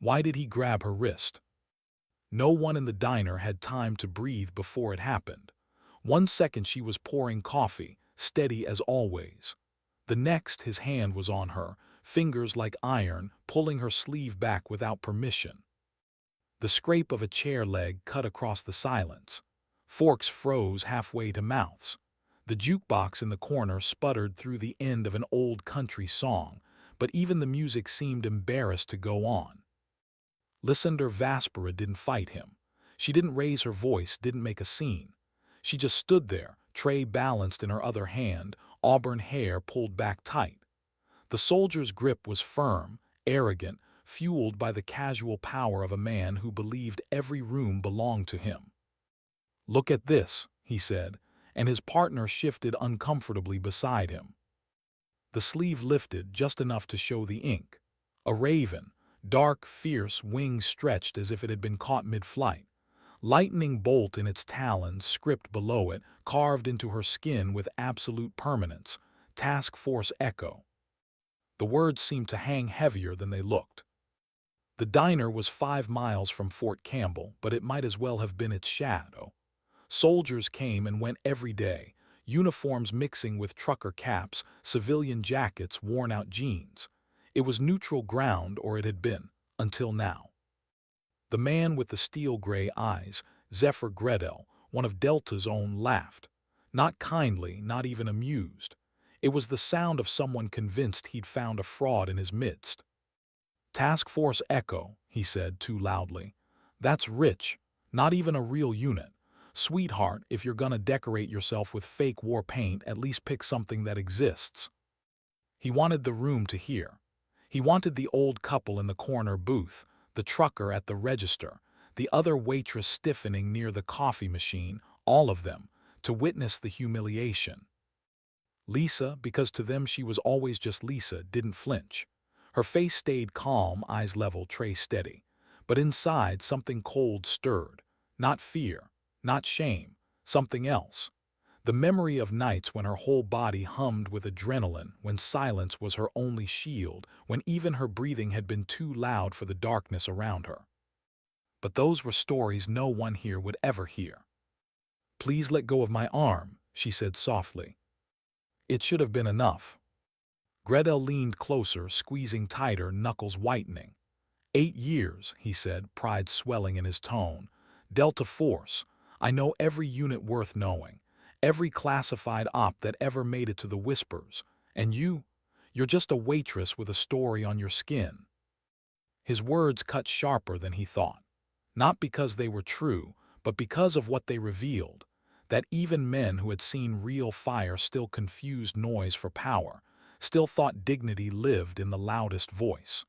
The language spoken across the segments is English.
Why did he grab her wrist? No one in the diner had time to breathe before it happened. 1 second she was pouring coffee, steady as always. The next his hand was on her, fingers like iron, pulling her sleeve back without permission. The scrape of a chair leg cut across the silence. Forks froze halfway to mouths. The jukebox in the corner sputtered through the end of an old country song, but even the music seemed embarrassed to go on. Lisandre Vaspera didn't fight him. She didn't raise her voice, didn't make a scene. She just stood there, tray balanced in her other hand, auburn hair pulled back tight. The soldier's grip was firm, arrogant, fueled by the casual power of a man who believed every room belonged to him. "Look at this," he said, and his partner shifted uncomfortably beside him. The sleeve lifted just enough to show the ink. A raven, dark, fierce, wings stretched as if it had been caught mid-flight. Lightning bolt in its talons, script below it, carved into her skin with absolute permanence. Task Force Echo. The words seemed to hang heavier than they looked. The diner was 5 miles from Fort Campbell, but it might as well have been its shadow. Soldiers came and went every day, uniforms mixing with trucker caps, civilian jackets, worn-out jeans. It was neutral ground, or it had been, until now. The man with the steel-gray eyes, Zephyr Gredel, one of Delta's own, laughed. Not kindly, not even amused. It was the sound of someone convinced he'd found a fraud in his midst. "Task Force Echo," he said too loudly. "That's rich. Not even a real unit. Sweetheart, if you're gonna decorate yourself with fake war paint, at least pick something that exists." He wanted the room to hear. He wanted the old couple in the corner booth, the trucker at the register, the other waitress stiffening near the coffee machine, all of them, to witness the humiliation. Lisa, because to them she was always just Lisa, didn't flinch. Her face stayed calm, eyes level, tray steady. But inside, something cold stirred. Not fear, not shame, something else. The memory of nights when her whole body hummed with adrenaline, when silence was her only shield, when even her breathing had been too loud for the darkness around her. But those were stories no one here would ever hear. "Please let go of my arm," she said softly. It should have been enough. Gredel leaned closer, squeezing tighter, knuckles whitening. 8 years, he said, pride swelling in his tone. "Delta Force. I know every unit worth knowing. Every classified op that ever made it to the Whispers. And you're just a waitress with a story on your skin." His words cut sharper than he thought. Not because they were true, but because of what they revealed. That even men who had seen real fire still confused noise for power, still thought dignity lived in the loudest voice.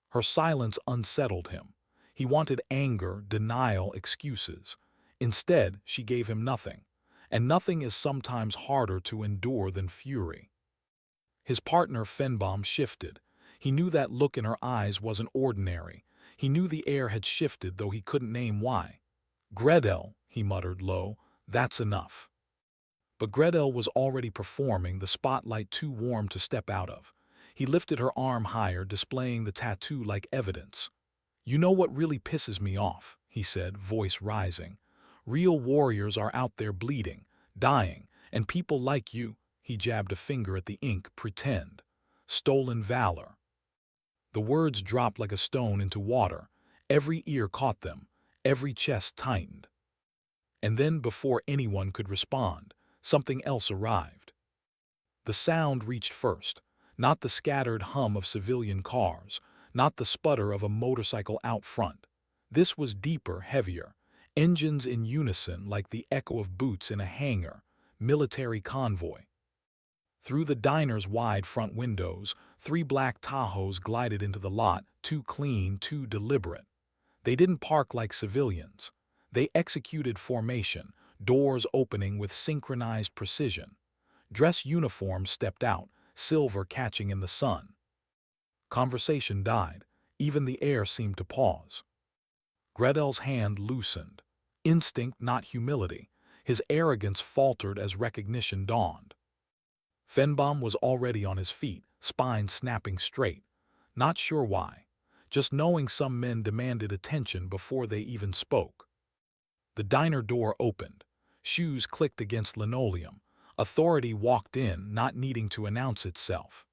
Her silence unsettled him. He wanted anger, denial, excuses. Instead, she gave him nothing. And nothing is sometimes harder to endure than fury. His partner Fenbaum shifted. He knew that look in her eyes wasn't ordinary. He knew the air had shifted, though he couldn't name why. "Gredel," he muttered low, "that's enough." But Gredel was already performing, the spotlight too warm to step out of. He lifted her arm higher, displaying the tattoo like evidence. "You know what really pisses me off," he said, voice rising. "Real warriors are out there bleeding, dying, and people like you," he jabbed a finger at the ink, "pretend. Stolen valor." The words dropped like a stone into water. Every ear caught them, every chest tightened. And then, before anyone could respond, something else arrived. The sound reached first, not the scattered hum of civilian cars, not the sputter of a motorcycle out front. This was deeper, heavier, engines in unison like the echo of boots in a hangar, military convoy. Through the diner's wide front windows, 3 black Tahoes glided into the lot, too clean, too deliberate. They didn't park like civilians. They executed formation, doors opening with synchronized precision. Dress uniforms stepped out, silver catching in the sun. Conversation died. Even the air seemed to pause. Gredel's hand loosened. Instinct, not humility. His arrogance faltered as recognition dawned. Fenbaum was already on his feet, spine snapping straight. Not sure why. just knowing some men demanded attention before they even spoke. The diner door opened. Shoes clicked against linoleum. Authority walked in, not needing to announce itself.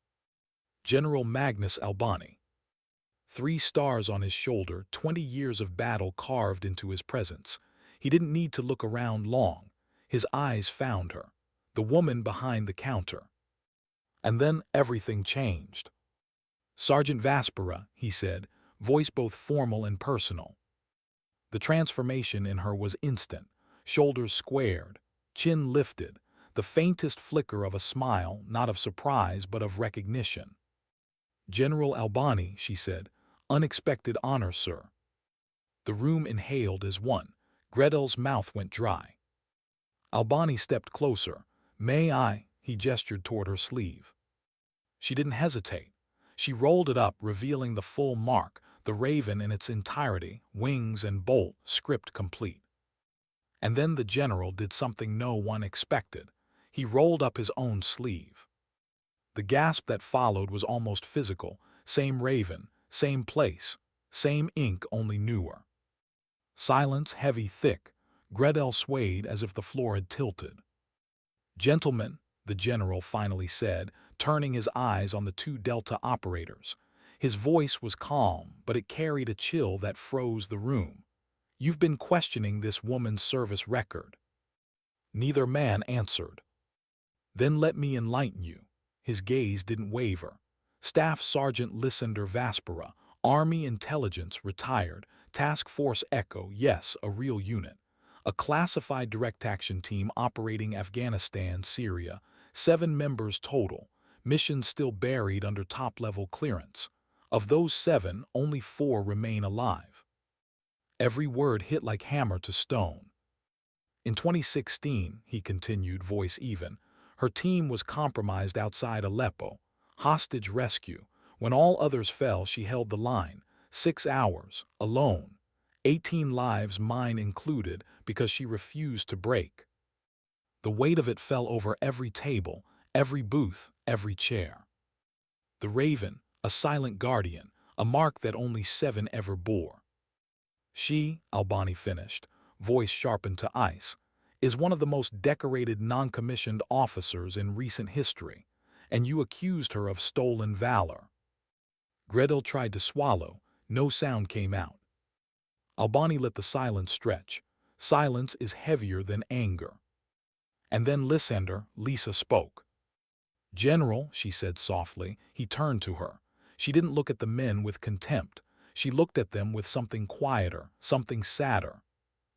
General Magnus Albani. 3 stars on his shoulder, 20 years of battle carved into his presence. He didn't need to look around long. His eyes found her, the woman behind the counter. And then everything changed. "Sergeant Vaspera," he said, voice both formal and personal. The transformation in her was instant. Shoulders squared, chin lifted, the faintest flicker of a smile, not of surprise but of recognition. "General Albani," she said, "unexpected honor, sir." The room inhaled as one. Gretel's mouth went dry. Albani stepped closer. "May I?" He gestured toward her sleeve. She didn't hesitate. She rolled it up, revealing the full mark, the raven in its entirety, wings and bolt, script complete. And then the general did something no one expected. He rolled up his own sleeve. The gasp that followed was almost physical. Same raven, same place, same ink, only newer. Silence, heavy, thick. Gretel swayed as if the floor had tilted. "Gentlemen," the general finally said, turning his eyes on the 2 Delta operators. His voice was calm, but it carried a chill that froze the room. "You've been questioning this woman's service record." Neither man answered. "Then let me enlighten you." His gaze didn't waver. "Staff Sergeant Lisandre Vaspera, Army Intelligence, retired, Task Force Echo, yes, a real unit. A classified direct action team operating Afghanistan, Syria, 7 members total, missions still buried under top-level clearance. Of those 7, only 4 remain alive." Every word hit like hammer to stone. "In 2016, he continued, voice even, her team was compromised outside Aleppo. Hostage rescue. When all others fell, she held the line. 6 hours, alone. 18 lives, mine included, because she refused to break." The weight of it fell over every table, every booth, every chair. The raven, a silent guardian, a mark that only 7 ever bore. "She," Albani finished, voice sharpened to ice, "is one of the most decorated non-commissioned officers in recent history, and you accused her of stolen valor." Gretel tried to swallow. No sound came out. Albani let the silence stretch. Silence is heavier than anger. And then Lisa spoke. "General," she said softly. He turned to her. She didn't look at the men with contempt. She looked at them with something quieter, something sadder.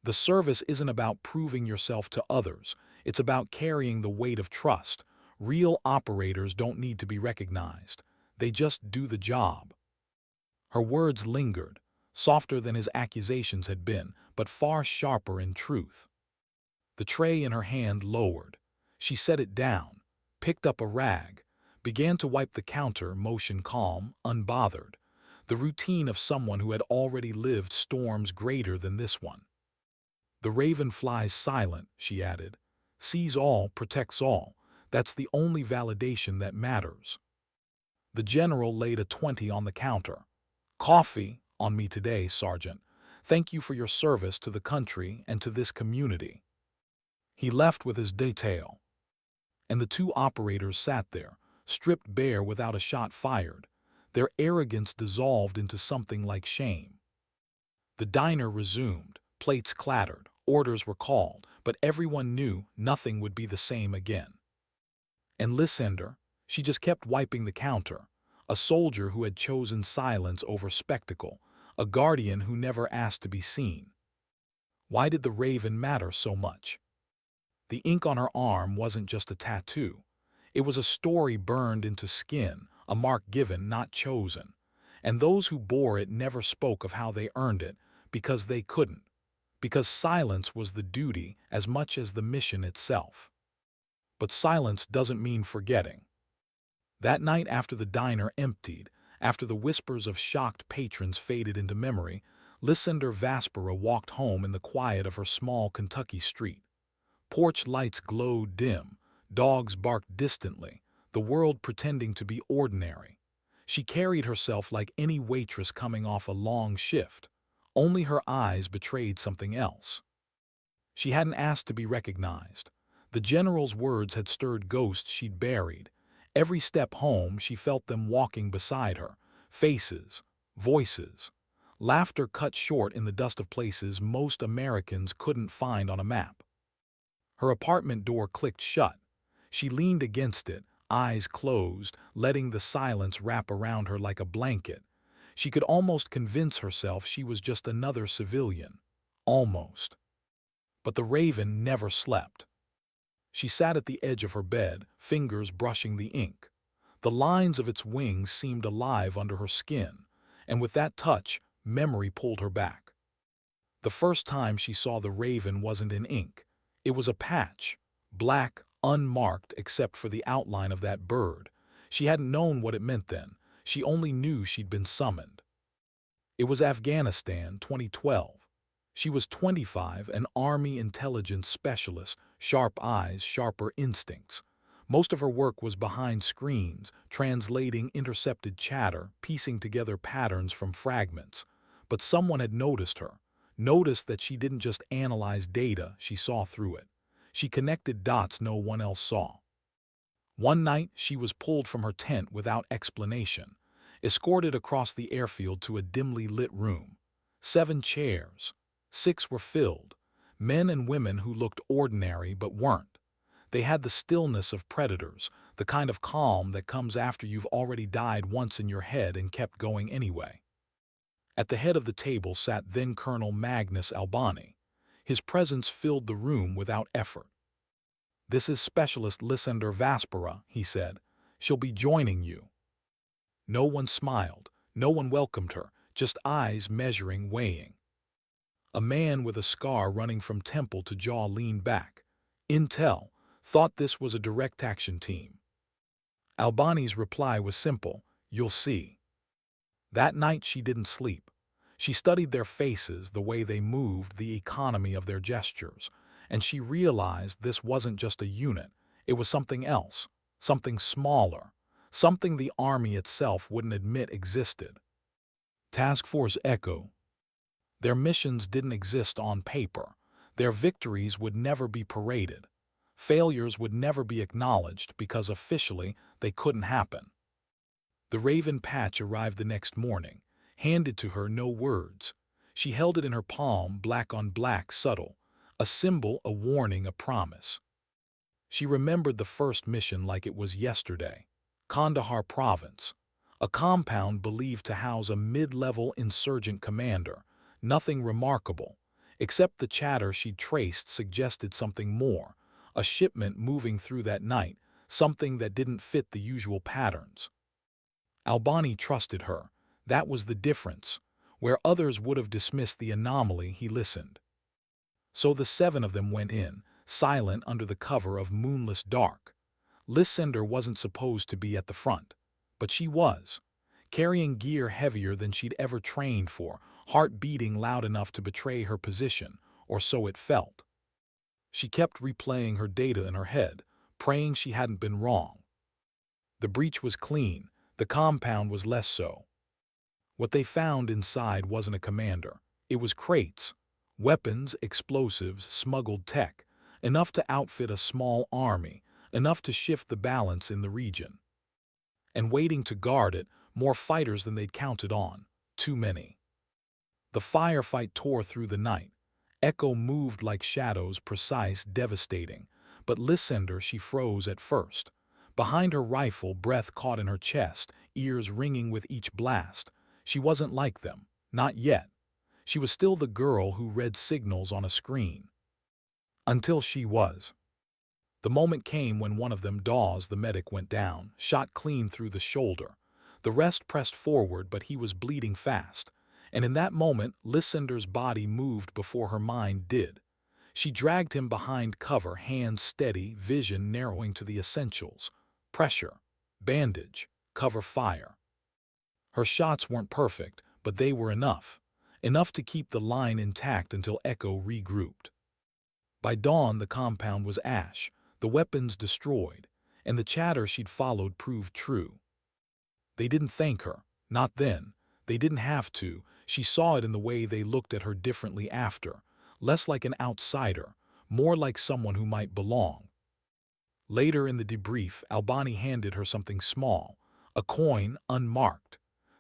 "The service isn't about proving yourself to others. It's about carrying the weight of trust. Real operators don't need to be recognized. They just do the job." Her words lingered, softer than his accusations had been, but far sharper in truth. The tray in her hand lowered. She set it down, picked up a rag, began to wipe the counter, motion calm, unbothered. The routine of someone who had already lived storms greater than this one. "The raven flies silent," she added. "Sees all, protects all. That's the only validation that matters." The general laid a 20 on the counter. "Coffee on me today, Sergeant. Thank you for your service to the country and to this community." He left with his detail. And the 2 operators sat there, stripped bare without a shot fired. Their arrogance dissolved into something like shame. The diner resumed. Plates clattered. Orders were called, but everyone knew nothing would be the same again. And Lisandre, she just kept wiping the counter. A soldier who had chosen silence over spectacle. A guardian who never asked to be seen. Why did the raven matter so much? The ink on her arm wasn't just a tattoo. It was a story burned into skin, a mark given, not chosen. And those who bore it never spoke of how they earned it, because they couldn't. Because silence was the duty as much as the mission itself. But silence doesn't mean forgetting. That night, after the diner emptied, after the whispers of shocked patrons faded into memory, Lisandre Vaspera walked home in the quiet of her small Kentucky street. Porch lights glowed dim, dogs barked distantly, the world pretending to be ordinary. She carried herself like any waitress coming off a long shift. Only her eyes betrayed something else. She hadn't asked to be recognized. The general's words had stirred ghosts she'd buried. Every step home, she felt them walking beside her. Faces, voices, laughter cut short in the dust of places most Americans couldn't find on a map. Her apartment door clicked shut. She leaned against it, eyes closed, letting the silence wrap around her like a blanket. She could almost convince herself she was just another civilian. Almost. But the raven never slept. She sat at the edge of her bed, fingers brushing the ink. The lines of its wings seemed alive under her skin, and with that touch, memory pulled her back. The first time she saw the raven wasn't in ink. It was a patch, black, unmarked except for the outline of that bird. She hadn't known what it meant then. She only knew she'd been summoned. It was Afghanistan, 2012. She was 25, an Army intelligence specialist, sharp eyes, sharper instincts. Most of her work was behind screens, translating intercepted chatter, piecing together patterns from fragments. But someone had noticed her, noticed that she didn't just analyze data, she saw through it. She connected dots no one else saw. One night, she was pulled from her tent without explanation, escorted across the airfield to a dimly lit room. 7 chairs. 6 were filled, men and women who looked ordinary but weren't. They had the stillness of predators, the kind of calm that comes after you've already died once in your head and kept going anyway. At the head of the table sat then Colonel Magnus Albani. His presence filled the room without effort. "This is Specialist Lisandre Vaspera," he said. "She'll be joining you." No one smiled, no one welcomed her, just eyes measuring, weighing. A man with a scar running from temple to jaw leaned back. Intel thought this was a direct action team. Albani's reply was simple: "You'll see." That night she didn't sleep. She studied their faces, the way they moved, the economy of their gestures, and she realized this wasn't just a unit. It was something else, something smaller, something the Army itself wouldn't admit existed. Task Force Echo. Their missions didn't exist on paper. Their victories would never be paraded. Failures would never be acknowledged because officially they couldn't happen. The raven patch arrived the next morning, handed to her, no words. She held it in her palm, black on black, subtle. A symbol, a warning, a promise. She remembered the first mission like it was yesterday. Kandahar Province. A compound believed to house a mid-level insurgent commander. Nothing remarkable, except the chatter she'd traced suggested something more. A shipment moving through that night, something that didn't fit the usual patterns. Albani trusted her. That was the difference. Where others would have dismissed the anomaly, he listened. So the 7 of them went in, silent under the cover of moonless dark. Lisandre wasn't supposed to be at the front, but she was, carrying gear heavier than she'd ever trained for, heart beating loud enough to betray her position, or so it felt. She kept replaying her data in her head, praying she hadn't been wrong. The breach was clean, the compound was less so. What they found inside wasn't a commander. It was crates, weapons, explosives, smuggled tech, enough to outfit a small army, enough to shift the balance in the region. And waiting to guard it, more fighters than they'd counted on. Too many. The firefight tore through the night. Echo moved like shadows, precise, devastating. But Lisandre, she froze at first. Behind her rifle, breath caught in her chest, ears ringing with each blast. She wasn't like them. Not yet. She was still the girl who read signals on a screen. Until she was. The moment came when one of them, Dawes, the medic, went down, shot clean through the shoulder. The rest pressed forward, but he was bleeding fast. And in that moment, Lisandre's body moved before her mind did. She dragged him behind cover, hands steady, vision narrowing to the essentials. Pressure, bandage, cover fire. Her shots weren't perfect, but they were enough. Enough to keep the line intact until Echo regrouped. By dawn, the compound was ash, the weapons destroyed, and the chatter she'd followed proved true. They didn't thank her. Not then. They didn't have to. She saw it in the way they looked at her differently after. Less like an outsider, more like someone who might belong. Later in the debrief, Albani handed her something small, a coin unmarked.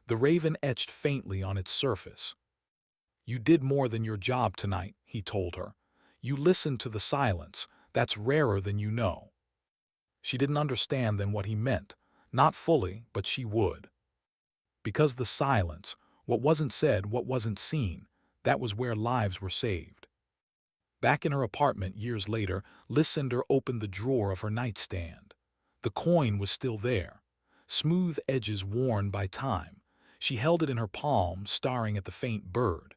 The raven etched faintly on its surface. "You did more than your job tonight," he told her. "You listened to the silence. That's rarer than you know." She didn't understand then what he meant. Not fully, but she would. Because the silence, what wasn't said, what wasn't seen, that was where lives were saved. Back in her apartment years later, Lisandre opened the drawer of her nightstand. The coin was still there, smooth edges worn by time. She held it in her palm, staring at the faint bird.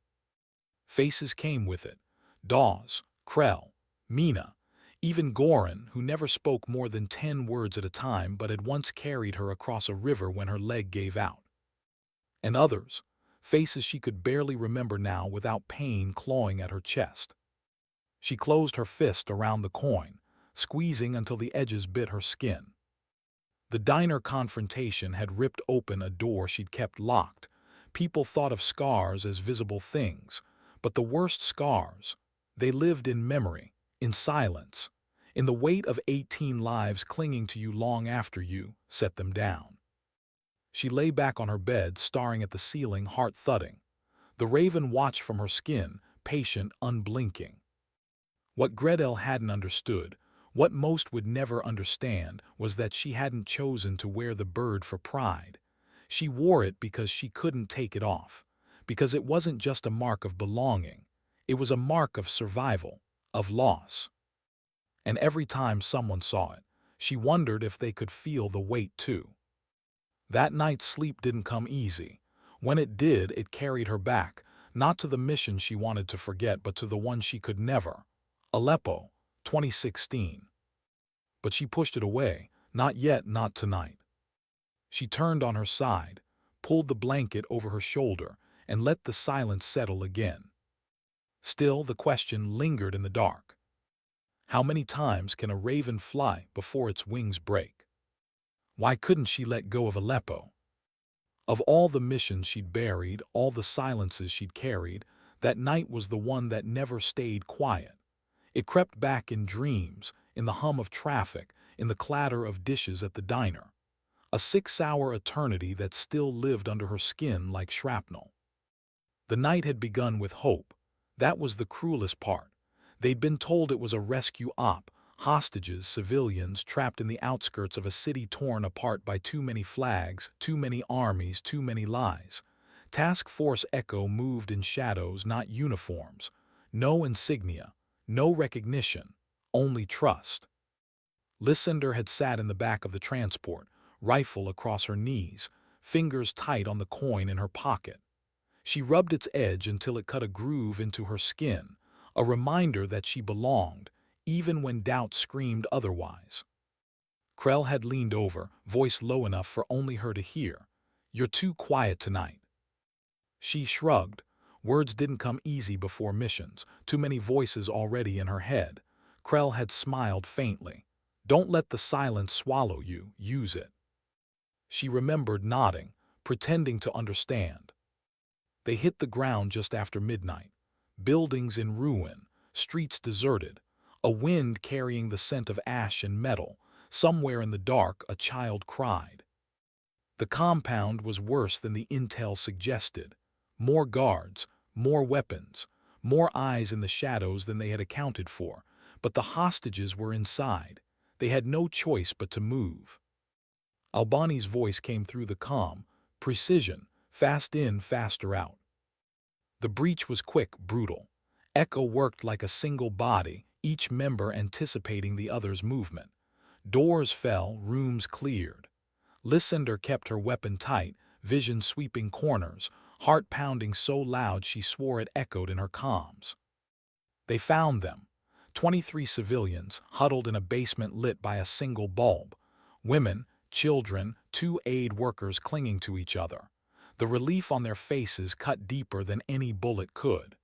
Faces came with it. Dawes, Krell, Mina, even Goran, who never spoke more than 10 words at a time but had once carried her across a river when her leg gave out. And others, faces she could barely remember now without pain clawing at her chest. She closed her fist around the coin, squeezing until the edges bit her skin. The diner confrontation had ripped open a door she'd kept locked. People thought of scars as visible things, but the worst scars, they lived in memory, in silence, in the weight of 18 lives clinging to you long after you set them down. She lay back on her bed, staring at the ceiling, heart thudding. The raven watched from her skin, patient, unblinking. What Gretel hadn't understood, what most would never understand, was that she hadn't chosen to wear the bird for pride. She wore it because she couldn't take it off, because it wasn't just a mark of belonging. It was a mark of survival, of loss. And every time someone saw it, she wondered if they could feel the weight too. That night's sleep didn't come easy. When it did, it carried her back, not to the mission she wanted to forget, but to the one she could never. Aleppo, 2016. But she pushed it away. Not yet, not tonight. She turned on her side, pulled the blanket over her shoulder, and let the silence settle again. Still, the question lingered in the dark. How many times can a raven fly before its wings break? Why couldn't she let go of Aleppo? Of all the missions she'd buried, all the silences she'd carried, that night was the one that never stayed quiet. It crept back in dreams, in the hum of traffic, in the clatter of dishes at the diner. A 6-hour eternity that still lived under her skin like shrapnel. The night had begun with hope. That was the cruelest part. They'd been told it was a rescue op, hostages, civilians trapped in the outskirts of a city torn apart by too many flags, too many armies, too many lies. Task Force Echo moved in shadows, not uniforms. No insignia, no recognition, only trust. Lisandre had sat in the back of the transport, rifle across her knees, fingers tight on the coin in her pocket. She rubbed its edge until it cut a groove into her skin, a reminder that she belonged, even when doubt screamed otherwise. Krell had leaned over, voice low enough for only her to hear. "You're too quiet tonight." She shrugged. Words didn't come easy before missions, too many voices already in her head. Krell had smiled faintly. "Don't let the silence swallow you, use it." She remembered nodding, pretending to understand. They hit the ground just after midnight. Buildings in ruin, streets deserted, a wind carrying the scent of ash and metal. Somewhere in the dark, a child cried. The compound was worse than the intel suggested. More guards, more weapons, more eyes in the shadows than they had accounted for. But the hostages were inside. They had no choice but to move. Albani's voice came through the comm, precision, fast in, faster out. The breach was quick, brutal. Echo worked like a single body, each member anticipating the other's movement. Doors fell, rooms cleared. Lisandre kept her weapon tight, vision sweeping corners, heart pounding so loud she swore it echoed in her comms. They found them. 23 civilians, huddled in a basement lit by a single bulb. Women, children, 2 aid workers clinging to each other. The relief on their faces cut deeper than any bullet could.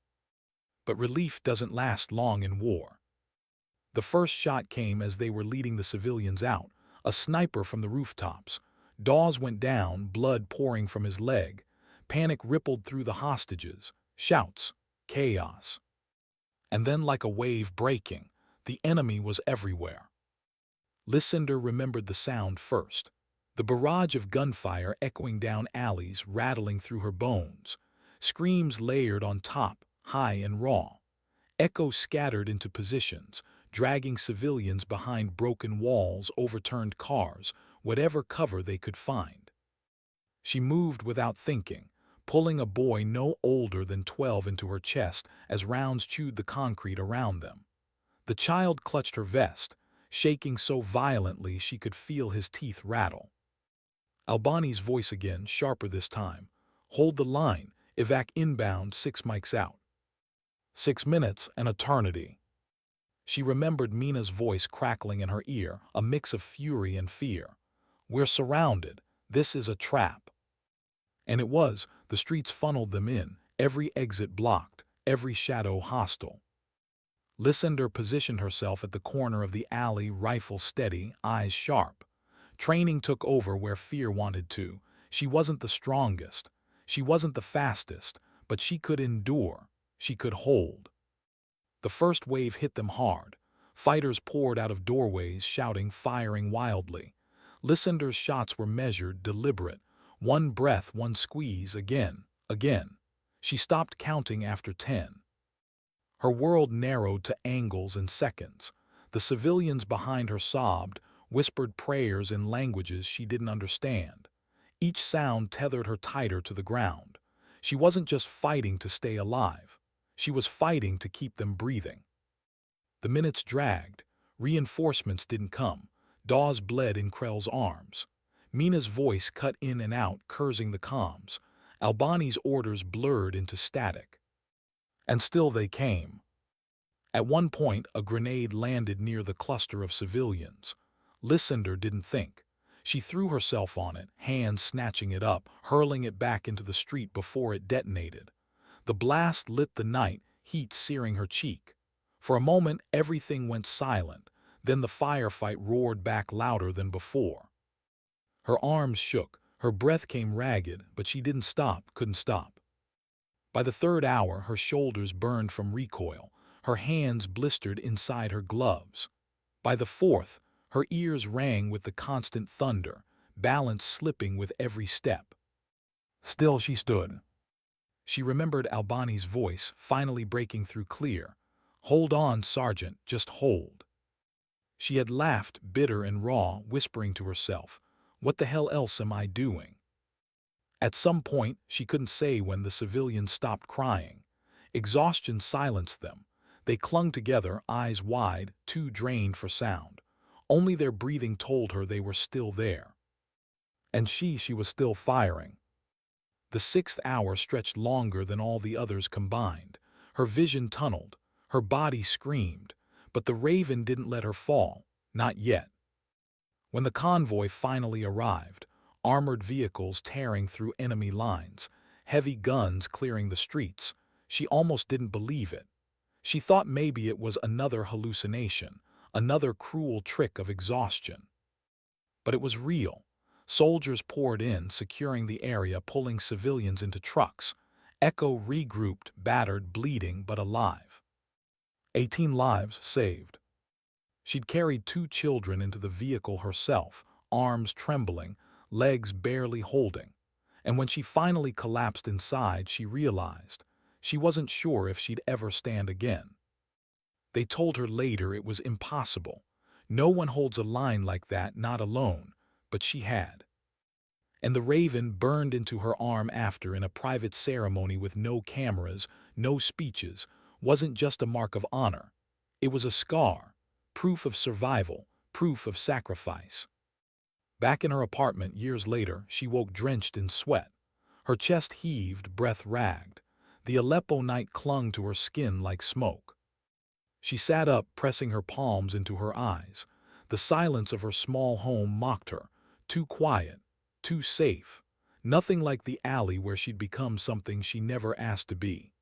But relief doesn't last long in war. The first shot came as they were leading the civilians out, a sniper from the rooftops. Dawes went down, blood pouring from his leg. Panic rippled through the hostages. Shouts. Chaos. And then, like a wave breaking, the enemy was everywhere. Lisandre remembered the sound first. The barrage of gunfire echoing down alleys, rattling through her bones. Screams layered on top, high and raw. Echoes scattered into positions, dragging civilians behind broken walls, overturned cars, whatever cover they could find. She moved without thinking, pulling a boy no older than 12 into her chest as rounds chewed the concrete around them. The child clutched her vest, shaking so violently she could feel his teeth rattle. Albani's voice again, sharper this time. Hold the line, evac inbound, 6 mics out. 6 minutes, an eternity. She remembered Mina's voice crackling in her ear, a mix of fury and fear. We're surrounded. This is a trap. And it was. The streets funneled them in, every exit blocked, every shadow hostile. Lisandre positioned herself at the corner of the alley, rifle steady, eyes sharp. Training took over where fear wanted to. She wasn't the strongest. She wasn't the fastest, but she could endure. She could hold. The first wave hit them hard. Fighters poured out of doorways, shouting, firing wildly. Lisandre's shots were measured, deliberate. One breath, one squeeze, again, again. She stopped counting after 10. Her world narrowed to angles and seconds. The civilians behind her sobbed, whispered prayers in languages she didn't understand. Each sound tethered her tighter to the ground. She wasn't just fighting to stay alive. She was fighting to keep them breathing. The minutes dragged. Reinforcements didn't come. Dawes bled in Krell's arms. Mina's voice cut in and out, cursing the comms. Albani's orders blurred into static. And still they came. At one point, a grenade landed near the cluster of civilians. Lisandre didn't think. She threw herself on it, hands snatching it up, hurling it back into the street before it detonated. The blast lit the night, heat searing her cheek. For a moment, everything went silent. Then the firefight roared back louder than before. Her arms shook, her breath came ragged, but she didn't stop, couldn't stop. By the third hour, her shoulders burned from recoil, her hands blistered inside her gloves. By the fourth, her ears rang with the constant thunder, balance slipping with every step. Still she stood. She remembered Albani's voice, finally breaking through clear. Hold on, Sergeant, just hold. She had laughed, bitter and raw, whispering to herself, what the hell else am I doing? At some point, she couldn't say when the civilians stopped crying. Exhaustion silenced them. They clung together, eyes wide, too drained for sound. Only their breathing told her they were still there. And she was still firing. The 6th hour stretched longer than all the others combined. Her vision tunneled. Her body screamed. But the Raven didn't let her fall. Not yet. When the convoy finally arrived, armored vehicles tearing through enemy lines, heavy guns clearing the streets, she almost didn't believe it. She thought maybe it was another hallucination, another cruel trick of exhaustion. But it was real. Soldiers poured in, securing the area, pulling civilians into trucks. Echo regrouped, battered, bleeding, but alive. 18 lives saved. She'd carried 2 children into the vehicle herself, arms trembling, legs barely holding. And when she finally collapsed inside, she realized she wasn't sure if she'd ever stand again. They told her later it was impossible. No one holds a line like that, not alone, but she had. And the Raven burned into her arm after in a private ceremony with no cameras, no speeches, wasn't just a mark of honor. It was a scar, proof of survival, proof of sacrifice. Back in her apartment years later, she woke drenched in sweat. Her chest heaved, breath ragged. The Aleppo night clung to her skin like smoke. She sat up, pressing her palms into her eyes. The silence of her small home mocked her. Too quiet, too safe. Nothing like the alley where she'd become something she never asked to be.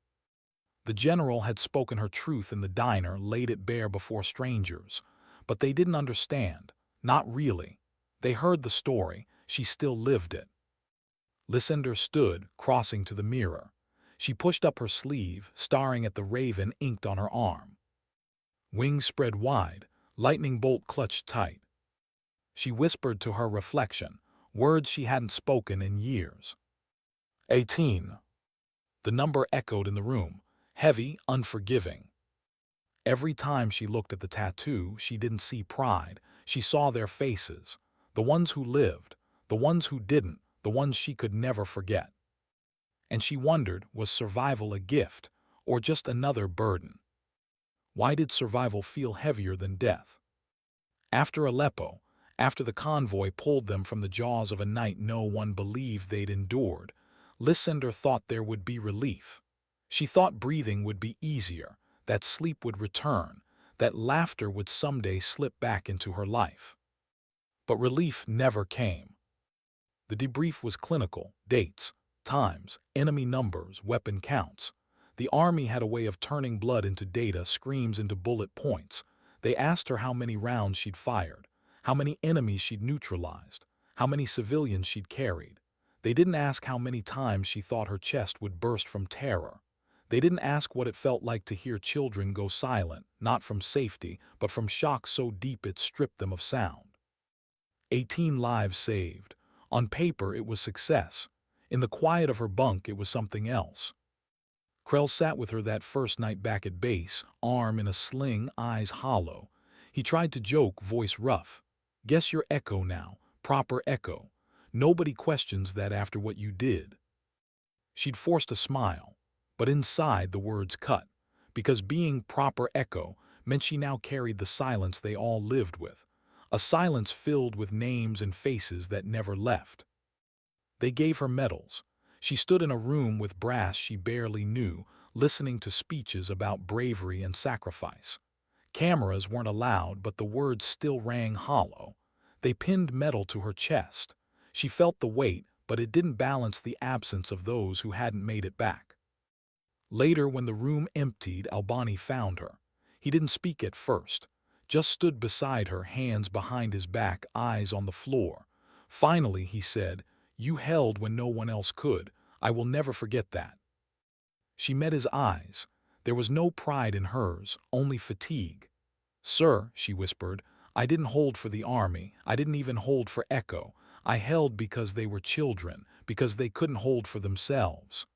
The general had spoken her truth in the diner, laid it bare before strangers. But they didn't understand. Not really. They heard the story. she still lived it. Lisandre stood, crossing to the mirror. She pushed up her sleeve, staring at the raven inked on her arm. Wings spread wide, lightning bolt clutched tight. She whispered to her reflection, words she hadn't spoken in years. 18. The number echoed in the room, heavy, unforgiving. Every time she looked at the tattoo, she didn't see pride. She saw their faces, the ones who lived, the ones who didn't, the ones she could never forget. And she wondered, was survival a gift, or just another burden? Why did survival feel heavier than death? After Aleppo, after the convoy pulled them from the jaws of a night no one believed they'd endured, Lisandre thought there would be relief. She thought breathing would be easier, that sleep would return, that laughter would someday slip back into her life. But relief never came. The debrief was clinical: dates, times, enemy numbers, weapon counts. The army had a way of turning blood into data, screams into bullet points. They asked her how many rounds she'd fired, how many enemies she'd neutralized, how many civilians she'd carried. They didn't ask how many times she thought her chest would burst from terror. They didn't ask what it felt like to hear children go silent, not from safety, but from shock so deep it stripped them of sound. 18 lives saved. On paper, it was success. In the quiet of her bunk, it was something else. Krell sat with her that first night back at base, arm in a sling, eyes hollow. He tried to joke, voice rough. Guess you're Echo now, proper Echo. Nobody questions that after what you did. She'd forced a smile, but inside the words cut, because being proper Echo meant she now carried the silence they all lived with, a silence filled with names and faces that never left. They gave her medals. She stood in a room with brass she barely knew, listening to speeches about bravery and sacrifice. Cameras weren't allowed, but the words still rang hollow. They pinned metal to her chest. She felt the weight, but it didn't balance the absence of those who hadn't made it back. Later, when the room emptied, Albani found her. He didn't speak at first, just stood beside her, hands behind his back, eyes on the floor. Finally, he said, "You held when no one else could. I will never forget that." She met his eyes. There was no pride in hers, only fatigue. "Sir," she whispered, "I didn't hold for the army. I didn't even hold for Echo. I held because they were children, because they couldn't hold for themselves."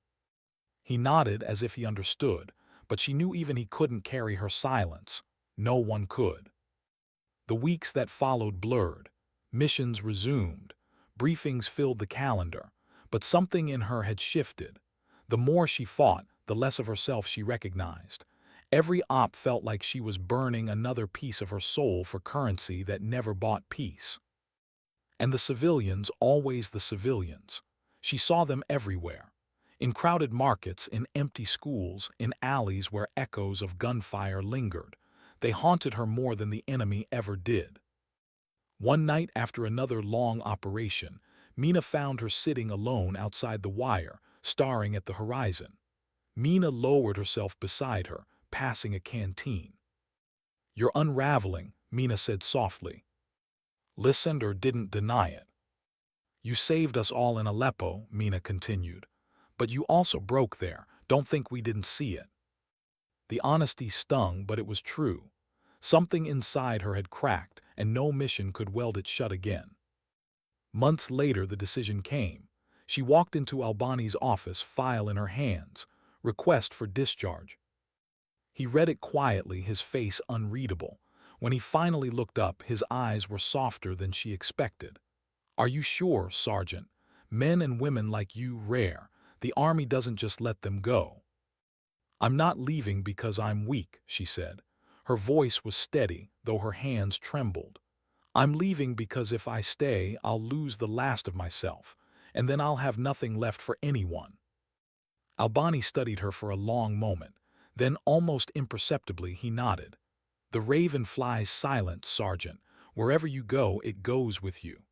He nodded as if he understood, but she knew even he couldn't carry her silence. No one could. The weeks that followed blurred. Missions resumed. Briefings filled the calendar. But something in her had shifted. The more she fought, the less of herself she recognized. Every op felt like she was burning another piece of her soul for currency that never bought peace. And the civilians, always the civilians. She saw them everywhere. In crowded markets, in empty schools, in alleys where echoes of gunfire lingered. They haunted her more than the enemy ever did. One night after another long operation, Mina found her sitting alone outside the wire, staring at the horizon. Mina lowered herself beside her, passing a canteen. "You're unraveling," Mina said softly. Lisandre didn't deny it. "You saved us all in Aleppo," Mina continued. "But you also broke there. Don't think we didn't see it." The honesty stung, but it was true. Something inside her had cracked, and no mission could weld it shut again. Months later, the decision came. She walked into Albani's office, file in her hands, request for discharge. He read it quietly, his face unreadable. When he finally looked up, his eyes were softer than she expected. "Are you sure, Sergeant? Men and women like you rare. The army doesn't just let them go." "I'm not leaving because I'm weak," she said. Her voice was steady, though her hands trembled. "I'm leaving because if I stay, I'll lose the last of myself, and then I'll have nothing left for anyone." Albani studied her for a long moment. Then, almost imperceptibly, he nodded. "The raven flies silent, Sergeant. Wherever you go, it goes with you."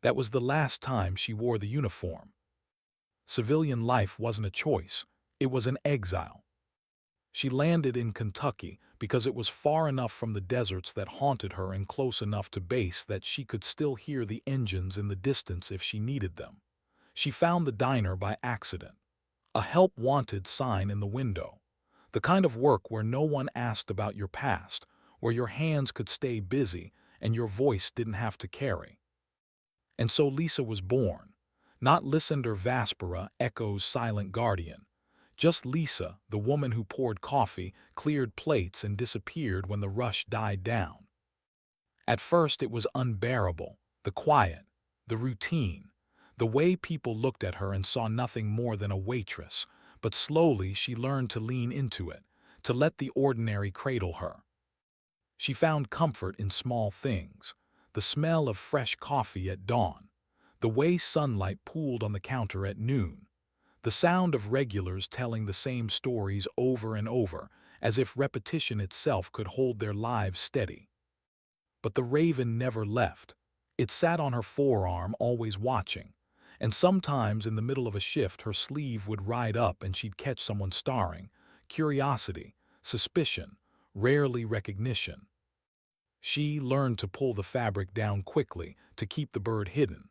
That was the last time she wore the uniform. Civilian life wasn't a choice. It was an exile. She landed in Kentucky because it was far enough from the deserts that haunted her and close enough to base that she could still hear the engines in the distance if she needed them. She found the diner by accident. A help wanted sign in the window. The kind of work where no one asked about your past, where your hands could stay busy and your voice didn't have to carry. And so Lisa was born. Not Lisandre Vaspera, Echo's silent guardian. Just Lisa, the woman who poured coffee, cleared plates, and disappeared when the rush died down. At first it was unbearable, the quiet, the routine, the way people looked at her and saw nothing more than a waitress, but slowly she learned to lean into it, to let the ordinary cradle her. She found comfort in small things, the smell of fresh coffee at dawn, the way sunlight pooled on the counter at noon, the sound of regulars telling the same stories over and over, as if repetition itself could hold their lives steady. But the raven never left. It sat on her forearm, always watching, and sometimes in the middle of a shift her sleeve would ride up and she'd catch someone staring. Curiosity, suspicion, rarely recognition. She learned to pull the fabric down quickly to keep the bird hidden,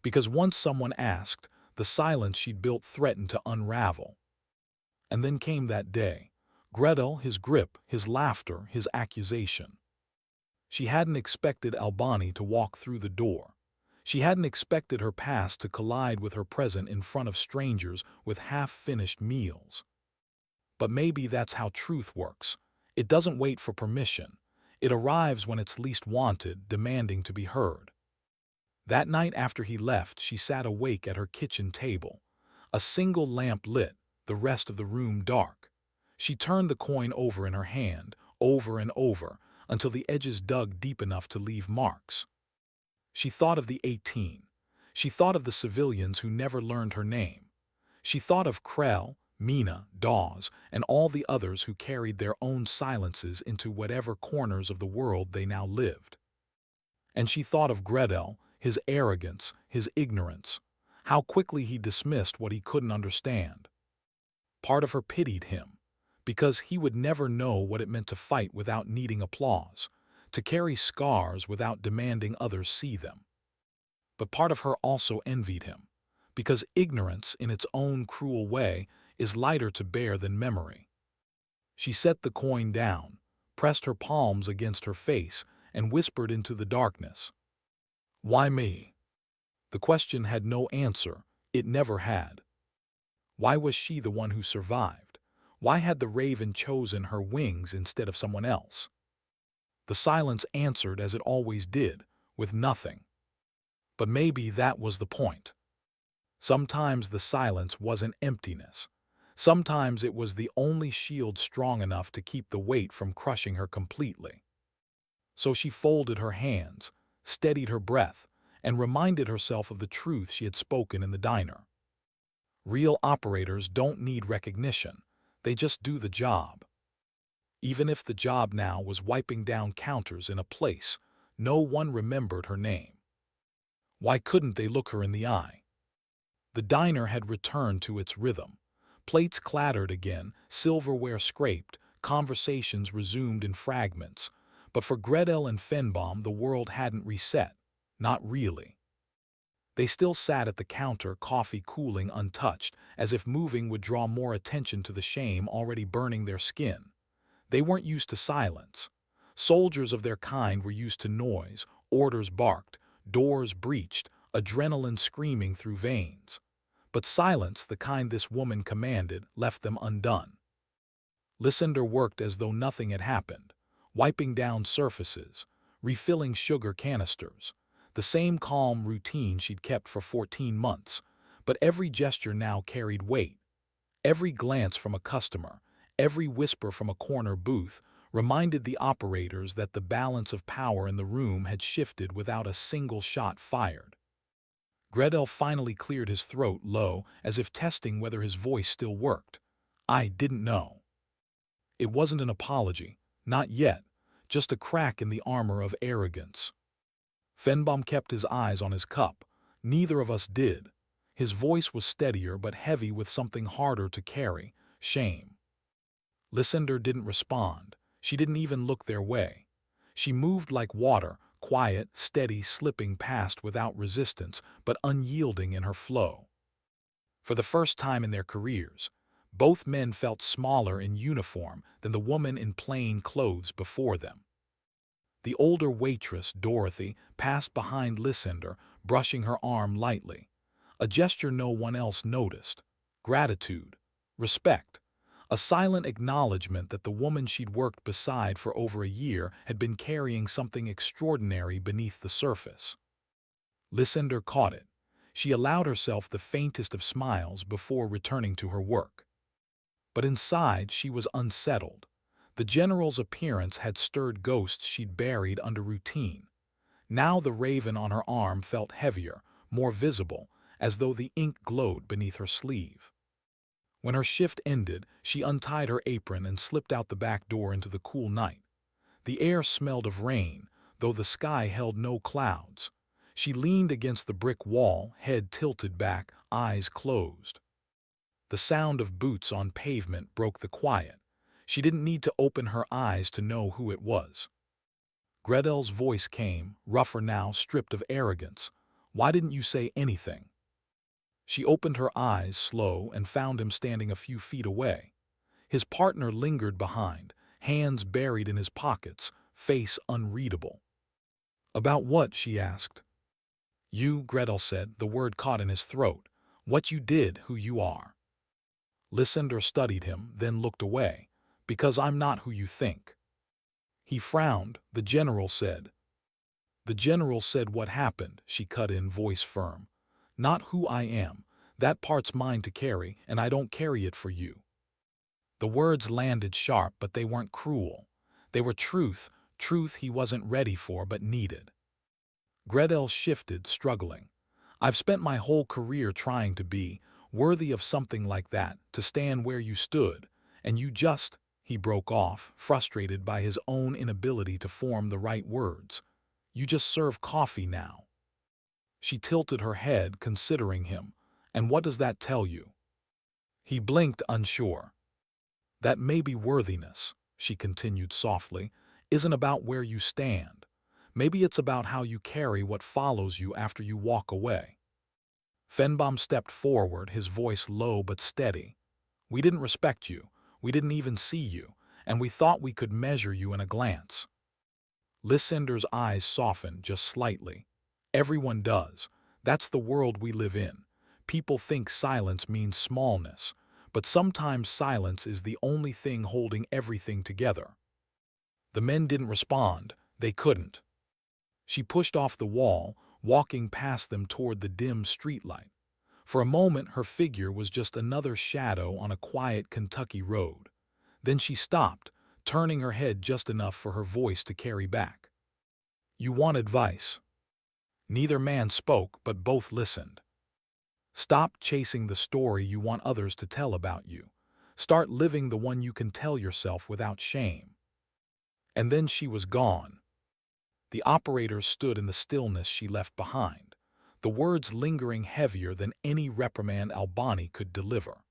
because once someone asked, the silence she'd built threatened to unravel. And then came that day. Gretel, his grip, his laughter, his accusation. She hadn't expected Albani to walk through the door. She hadn't expected her past to collide with her present in front of strangers with half-finished meals. But maybe that's how truth works. It doesn't wait for permission. It arrives when it's least wanted, demanding to be heard. That night after he left, she sat awake at her kitchen table. A single lamp lit, the rest of the room dark. She turned the coin over in her hand, over and over, until the edges dug deep enough to leave marks. She thought of the 18. She thought of the civilians who never learned her name. She thought of Krell, Mina, Dawes, and all the others who carried their own silences into whatever corners of the world they now lived. And she thought of Gretel, his arrogance, his ignorance, how quickly he dismissed what he couldn't understand. Part of her pitied him, because he would never know what it meant to fight without needing applause, to carry scars without demanding others see them. But part of her also envied him, because ignorance, in its own cruel way, is lighter to bear than memory. She set the coin down, pressed her palms against her face, and whispered into the darkness. Why me? The question had no answer. It never had. Why was she the one who survived? Why had the raven chosen her wings instead of someone else? The silence answered as it always did, with nothing. But maybe that was the point. Sometimes the silence wasn't emptiness. Sometimes it was the only shield strong enough to keep the weight from crushing her completely. So she folded her hands, steadied her breath, and reminded herself of the truth she had spoken in the diner. Real operators don't need recognition. They just do the job. Even if the job now was wiping down counters in a place no one remembered her name. Why couldn't they look her in the eye? The diner had returned to its rhythm. Plates clattered again, silverware scraped, conversations resumed in fragments. But for Gretel and Fenbaum, the world hadn't reset. Not really. They still sat at the counter, coffee cooling untouched, as if moving would draw more attention to the shame already burning their skin. They weren't used to silence. Soldiers of their kind were used to noise, orders barked, doors breached, adrenaline screaming through veins. But silence, the kind this woman commanded, left them undone. Lisandre worked as though nothing had happened, wiping down surfaces, refilling sugar canisters, the same calm routine she'd kept for 14 months, but every gesture now carried weight. Every glance from a customer, every whisper from a corner booth, reminded the operators that the balance of power in the room had shifted without a single shot fired. Gretel finally cleared his throat low, as if testing whether his voice still worked. I didn't know. It wasn't an apology, not yet, just a crack in the armor of arrogance. Fenbaum kept his eyes on his cup. Neither of us did. His voice was steadier but heavy with something harder to carry, shame. Lisandre didn't respond. She didn't even look their way. She moved like water, quiet, steady, slipping past without resistance, but unyielding in her flow. For the first time in their careers, both men felt smaller in uniform than the woman in plain clothes before them. The older waitress, Dorothy, passed behind Lisandre, brushing her arm lightly, a gesture no one else noticed. Gratitude, respect, a silent acknowledgement that the woman she'd worked beside for over a year had been carrying something extraordinary beneath the surface. Lisandre caught it. She allowed herself the faintest of smiles before returning to her work. But inside she was unsettled. The general's appearance had stirred ghosts she'd buried under routine. Now the raven on her arm felt heavier, more visible, as though the ink glowed beneath her sleeve. When her shift ended, she untied her apron and slipped out the back door into the cool night. The air smelled of rain, though the sky held no clouds. She leaned against the brick wall, head tilted back, eyes closed. The sound of boots on pavement broke the quiet. She didn't need to open her eyes to know who it was. Gretel's voice came, rougher now, stripped of arrogance. "Why didn't you say anything?" She opened her eyes slow and found him standing a few feet away. His partner lingered behind, hands buried in his pockets, face unreadable. "About what?" she asked. "You," Gretel said, the word caught in his throat. "What you did, who you are." Lisandre studied him, then looked away. "Because I'm not who you think." He frowned. "The general said." "The general said what happened," she cut in, voice firm. "Not who I am. That part's mine to carry, and I don't carry it for you." The words landed sharp, but they weren't cruel. They were truth, truth he wasn't ready for but needed. Gretel shifted, struggling. "I've spent my whole career trying to be worthy of something like that, to stand where you stood, and you just—" He broke off, frustrated by his own inability to form the right words. "You just serve coffee now." She tilted her head, considering him. "And what does that tell you?" He blinked, unsure. "That maybe worthiness," she continued softly, "isn't about where you stand. Maybe it's about how you carry what follows you after you walk away." Fenbaum stepped forward, his voice low but steady. "We didn't respect you. We didn't even see you, and we thought we could measure you in a glance." Lisandre's eyes softened just slightly. "Everyone does. That's the world we live in. People think silence means smallness, but sometimes silence is the only thing holding everything together." The men didn't respond. They couldn't. She pushed off the wall, walking past them toward the dim streetlight. For a moment her figure was just another shadow on a quiet Kentucky road. Then she stopped, turning her head just enough for her voice to carry back. "You want advice?" Neither man spoke, but both listened. "Stop chasing the story you want others to tell about you. Start living the one you can tell yourself without shame." And then she was gone. The operator stood in the stillness she left behind, the words lingering heavier than any reprimand Albani could deliver.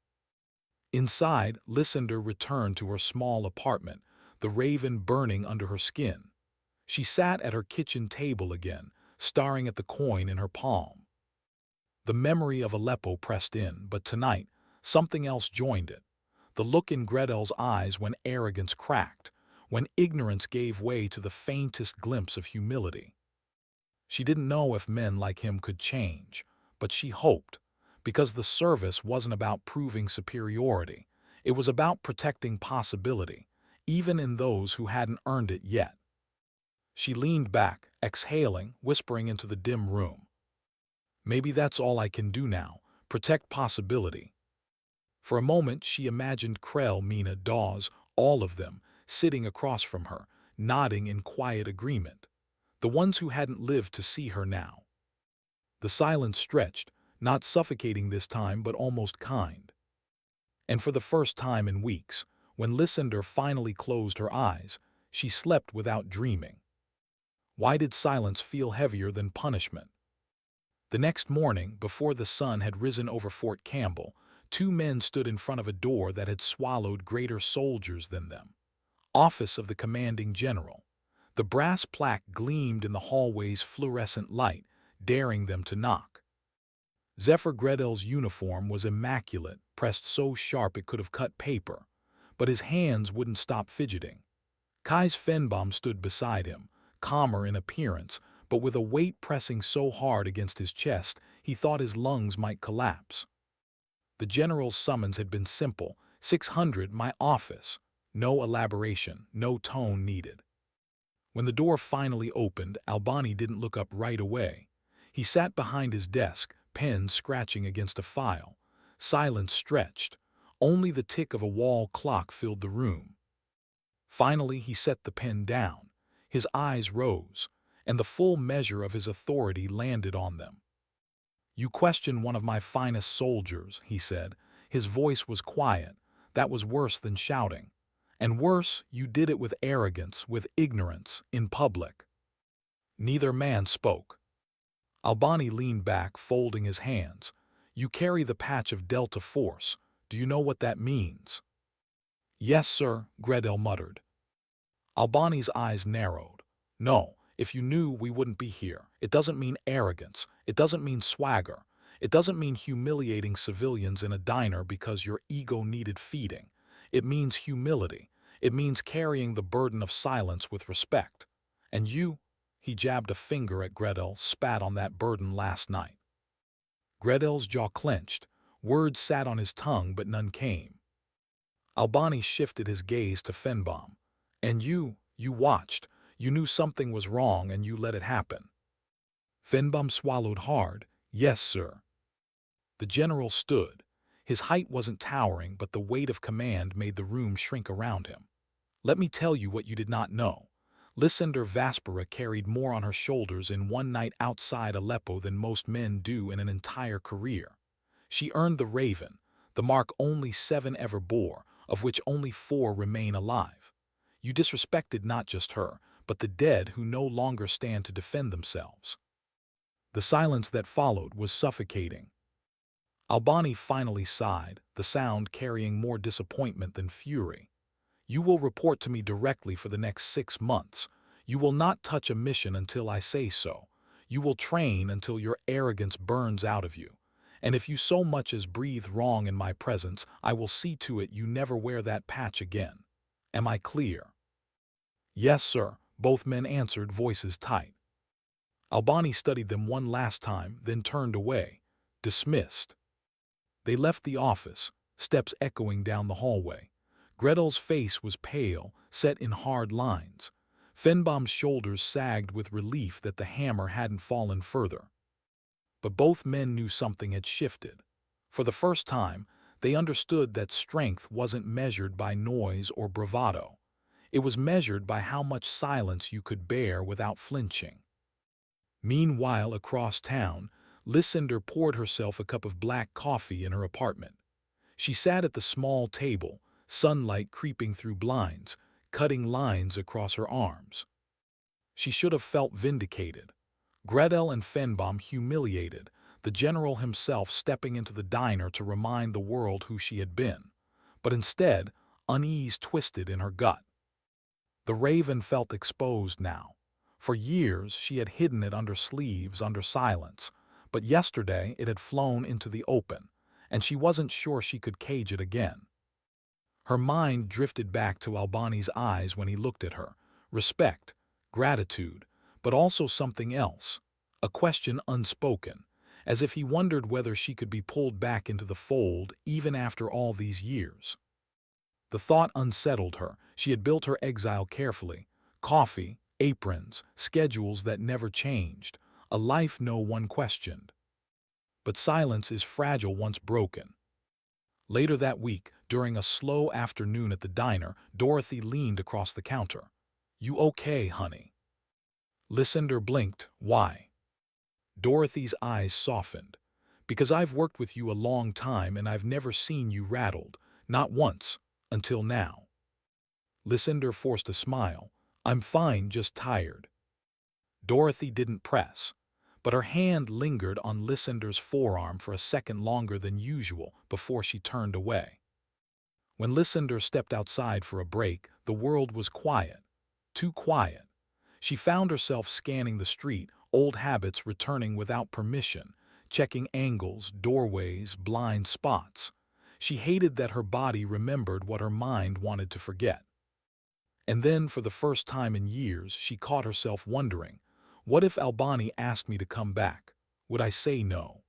Inside, Lisandre returned to her small apartment, the raven burning under her skin. She sat at her kitchen table again, staring at the coin in her palm. The memory of Aleppo pressed in, but tonight, something else joined it. The look in Gretel's eyes when arrogance cracked, when ignorance gave way to the faintest glimpse of humility. She didn't know if men like him could change, but she hoped, because the service wasn't about proving superiority. It was about protecting possibility, even in those who hadn't earned it yet. She leaned back, exhaling, whispering into the dim room. "Maybe that's all I can do now, protect possibility." For a moment she imagined Krell, Mina, Dawes, all of them, sitting across from her, nodding in quiet agreement. The ones who hadn't lived to see her now. The silence stretched, not suffocating this time but almost kind. And for the first time in weeks, when Lisandre finally closed her eyes, she slept without dreaming. Why did silence feel heavier than punishment? The next morning, before the sun had risen over Fort Campbell, Two men stood in front of a door that had swallowed greater soldiers than them. Office of the Commanding General. The brass plaque gleamed in the hallway's fluorescent light, daring them to knock. Zephyr Gredel's uniform was immaculate, pressed so sharp it could have cut paper, but his hands wouldn't stop fidgeting. Kai's Fenbaum stood beside him, calmer in appearance, but with a weight pressing so hard against his chest he thought his lungs might collapse. The general's summons had been simple: 600, my office. No elaboration, no tone needed. When the door finally opened, Albani didn't look up right away. He sat behind his desk, pen scratching against a file. Silence stretched. Only the tick of a wall clock filled the room. Finally, he set the pen down. His eyes rose, and the full measure of his authority landed on them. "You question one of my finest soldiers," he said. His voice was quiet. That was worse than shouting. And worse, you did it with arrogance, with ignorance, in public. Neither man spoke. Albani leaned back, folding his hands. "You carry the patch of Delta Force. Do you know what that means?" "Yes, sir," Gredel muttered. Albani's eyes narrowed. "No, if you knew, we wouldn't be here. It doesn't mean arrogance. It doesn't mean swagger. It doesn't mean humiliating civilians in a diner because your ego needed feeding. It means humility. It means carrying the burden of silence with respect. And you," he jabbed a finger at Gredel, "spat on that burden last night." Gredel's jaw clenched. Words sat on his tongue, but none came. Albani shifted his gaze to Fenbaum. "And you watched. You knew something was wrong and you let it happen." Fenbaum swallowed hard. "Yes, sir." The general stood. His height wasn't towering, but the weight of command made the room shrink around him. "Let me tell you what you did not know. Lisandre Vaspera carried more on her shoulders in one night outside Aleppo than most men do in an entire career. She earned the Raven, the mark only 7 ever bore, of which only 4 remain alive. You disrespected not just her, but the dead who no longer stand to defend themselves." The silence that followed was suffocating. Albani finally sighed, the sound carrying more disappointment than fury. "You will report to me directly for the next 6 months. You will not touch a mission until I say so. You will train until your arrogance burns out of you. And if you so much as breathe wrong in my presence, I will see to it you never wear that patch again. Am I clear?" "Yes, sir," both men answered, voices tight. Albani studied them one last time, then turned away. Dismissed. They left the office, steps echoing down the hallway. Gretel's face was pale, set in hard lines. Fenbaum's shoulders sagged with relief that the hammer hadn't fallen further. But both men knew something had shifted. For the first time, they understood that strength wasn't measured by noise or bravado. It was measured by how much silence you could bear without flinching. Meanwhile, across town, Lisandre poured herself a cup of black coffee in her apartment. She sat at the small table, sunlight creeping through blinds, cutting lines across her arms. She should have felt vindicated. Gredel and Fenbaum humiliated, the general himself stepping into the diner to remind the world who she had been. But instead, unease twisted in her gut. The Raven felt exposed now. For years, she had hidden it under sleeves, under silence. But yesterday, it had flown into the open, and she wasn't sure she could cage it again. Her mind drifted back to Albani's eyes when he looked at her. Respect, gratitude, but also something else. A question unspoken, as if he wondered whether she could be pulled back into the fold even after all these years. The thought unsettled her. She had built her exile carefully. Coffee, aprons, schedules that never changed, a life no one questioned. But silence is fragile once broken. Later that week, during a slow afternoon at the diner, Dorothy leaned across the counter. "You okay, honey?" Lisandre blinked. "Why?" Dorothy's eyes softened. "Because I've worked with you a long time and I've never seen you rattled. Not once. Until now." Lisandre forced a smile. "I'm fine, just tired." Dorothy didn't press. but her hand lingered on Lisandre's forearm for a second longer than usual before she turned away. When Lisandre stepped outside for a break, the world was quiet. Too quiet. She found herself scanning the street, old habits returning without permission, checking angles, doorways, blind spots. She hated that her body remembered what her mind wanted to forget. And then, for the first time in years, she caught herself wondering, what if Albani asked me to come back? Would I say no?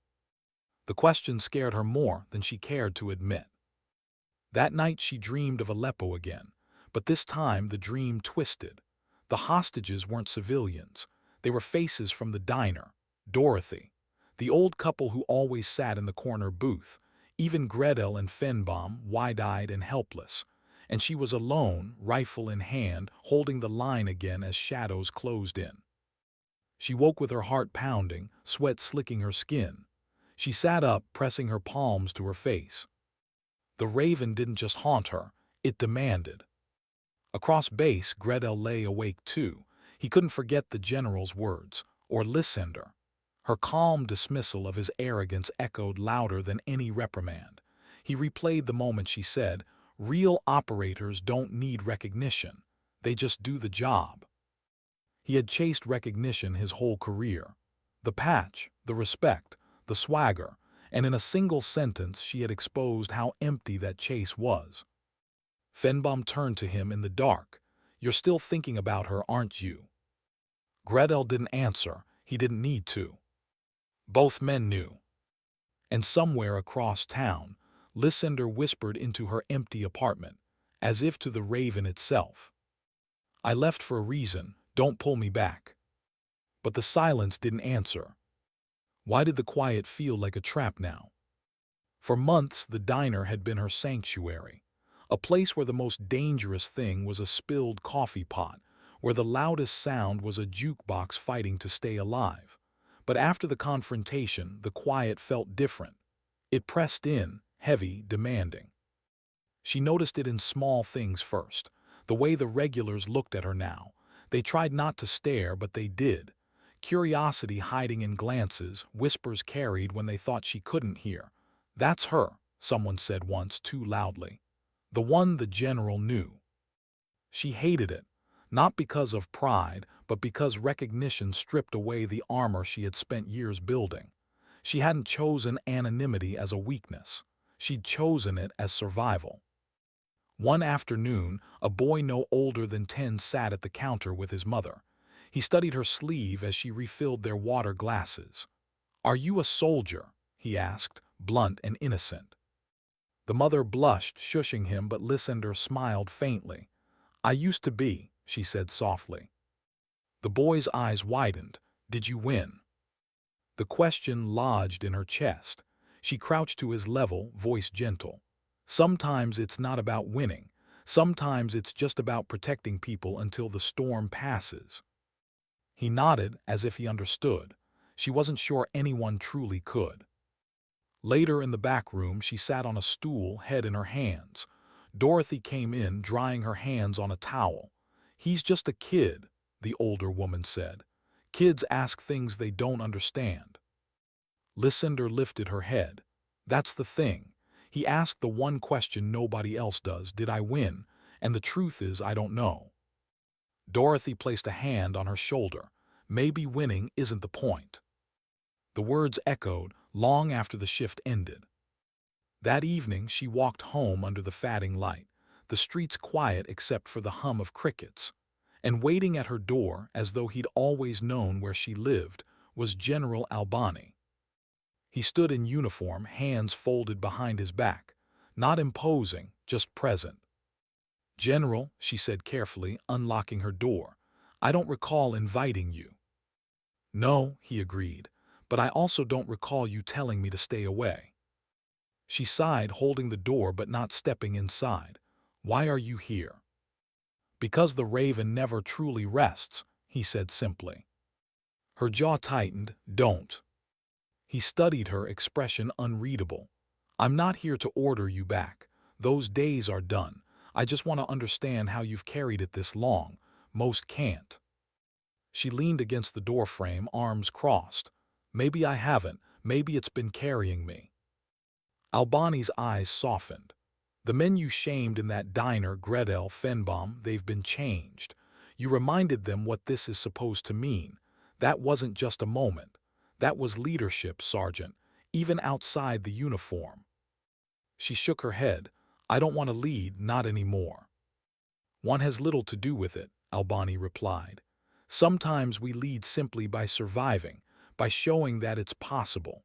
The question scared her more than she cared to admit. That night she dreamed of Aleppo again, but this time the dream twisted. The hostages weren't civilians. They were faces from the diner. Dorothy, the old couple who always sat in the corner booth, even Gretel and Fenbaum, wide-eyed and helpless. And she was alone, rifle in hand, holding the line again as shadows closed in. She woke with her heart pounding, sweat slicking her skin. She sat up, pressing her palms to her face. The raven didn't just haunt her, it demanded. Across base, Gretel lay awake too. He couldn't forget the general's words, or Lisandre. Her calm dismissal of his arrogance echoed louder than any reprimand. He replayed the moment she said, "Real operators don't need recognition. They just do the job." He had chased recognition his whole career. The patch, the respect, the swagger, and in a single sentence she had exposed how empty that chase was. Fenbaum turned to him in the dark. "You're still thinking about her, aren't you?" Gretel didn't answer. He didn't need to. Both men knew. And somewhere across town, Lisandre whispered into her empty apartment, as if to the raven itself. "I left for a reason. Don't pull me back." But the silence didn't answer. Why did the quiet feel like a trap now? For months, the diner had been her sanctuary. A place where the most dangerous thing was a spilled coffee pot, where the loudest sound was a jukebox fighting to stay alive. But after the confrontation, the quiet felt different. It pressed in, heavy, demanding. She noticed it in small things first. The way the regulars looked at her now. They tried not to stare, but they did. Curiosity hiding in glances, whispers carried when they thought she couldn't hear. "That's her," someone said once too loudly. "The one the general knew." She hated it, not because of pride, but because recognition stripped away the armor she had spent years building. She hadn't chosen anonymity as a weakness. She'd chosen it as survival. One afternoon, a boy no older than 10 sat at the counter with his mother. He studied her sleeve as she refilled their water glasses. "Are you a soldier?" he asked, blunt and innocent. The mother blushed, shushing him, but Lisandre smiled faintly. "I used to be," she said softly. The boy's eyes widened. "Did you win?" The question lodged in her chest. She crouched to his level, voice gentle. "Sometimes it's not about winning. Sometimes it's just about protecting people until the storm passes." He nodded as if he understood. She wasn't sure anyone truly could. Later in the back room, she sat on a stool, head in her hands. Dorothy came in, drying her hands on a towel. "He's just a kid," the older woman said. "Kids ask things they don't understand." Lisandre lifted her head. "That's the thing. He asked the one question nobody else does, did I win? And the truth is, I don't know." Dorothy placed a hand on her shoulder. "Maybe winning isn't the point." The words echoed long after the shift ended. That evening she walked home under the fading light, the streets quiet except for the hum of crickets. And waiting at her door, as though he'd always known where she lived, was General Albani. He stood in uniform, hands folded behind his back. Not imposing, just present. "General," she said carefully, unlocking her door, "I don't recall inviting you." "No," he agreed, "but I also don't recall you telling me to stay away." She sighed, holding the door but not stepping inside. "Why are you here?" "Because the raven never truly rests," he said simply. Her jaw tightened. "Don't." He studied her, expression unreadable. "I'm not here to order you back. Those days are done. I just want to understand how you've carried it this long. Most can't." She leaned against the doorframe, arms crossed. Maybe I haven't. Maybe it's been carrying me. Albani's eyes softened. The men you shamed in that diner, Gretel, Fenbaum, they've been changed. You reminded them what this is supposed to mean. That wasn't just a moment. That was leadership, Sergeant, even outside the uniform. She shook her head. I don't want to lead, not anymore. One has little to do with it, Albani replied. Sometimes we lead simply by surviving, by showing that it's possible.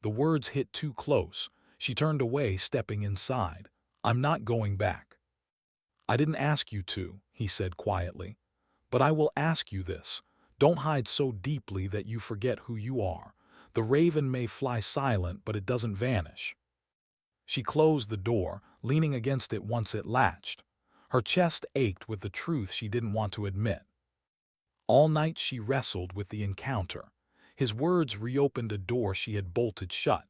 The words hit too close. She turned away, stepping inside. I'm not going back. I didn't ask you to, he said quietly. But I will ask you this. Don't hide so deeply that you forget who you are. The raven may fly silent, but it doesn't vanish. She closed the door, leaning against it once it latched. Her chest ached with the truth she didn't want to admit. All night she wrestled with the encounter. His words reopened a door she had bolted shut,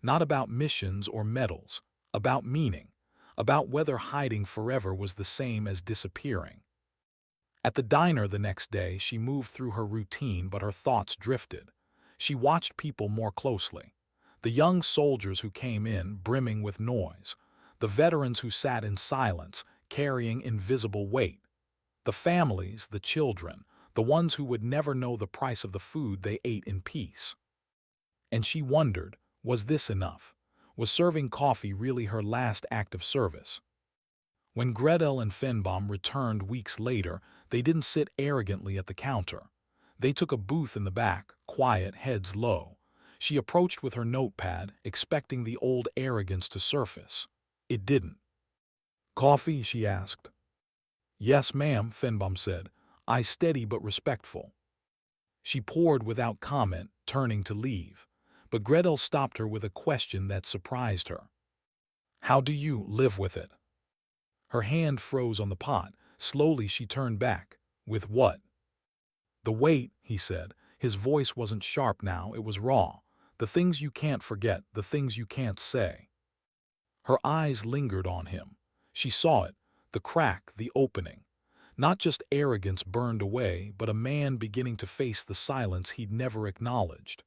not about missions or medals, about meaning, about whether hiding forever was the same as disappearing. At the diner the next day, she moved through her routine, but her thoughts drifted. She watched people more closely. The young soldiers who came in, brimming with noise. The veterans who sat in silence, carrying invisible weight. The families, the children, the ones who would never know the price of the food they ate in peace. And she wondered, was this enough? Was serving coffee really her last act of service? When Gretel and Fenbaum returned weeks later, they didn't sit arrogantly at the counter. They took a booth in the back, quiet, heads low. She approached with her notepad, expecting the old arrogance to surface. It didn't. Coffee? She asked. Yes, ma'am, Fenbaum said. Eyes steady but respectful. She poured without comment, turning to leave. But Gretel stopped her with a question that surprised her. How do you live with it? Her hand froze on the pot. Slowly she turned back. With what? The weight, he said. His voice wasn't sharp now, it was raw. The things you can't forget, the things you can't say. Her eyes lingered on him. She saw it, the crack, the opening. Not just arrogance burned away, but a man beginning to face the silence he'd never acknowledged.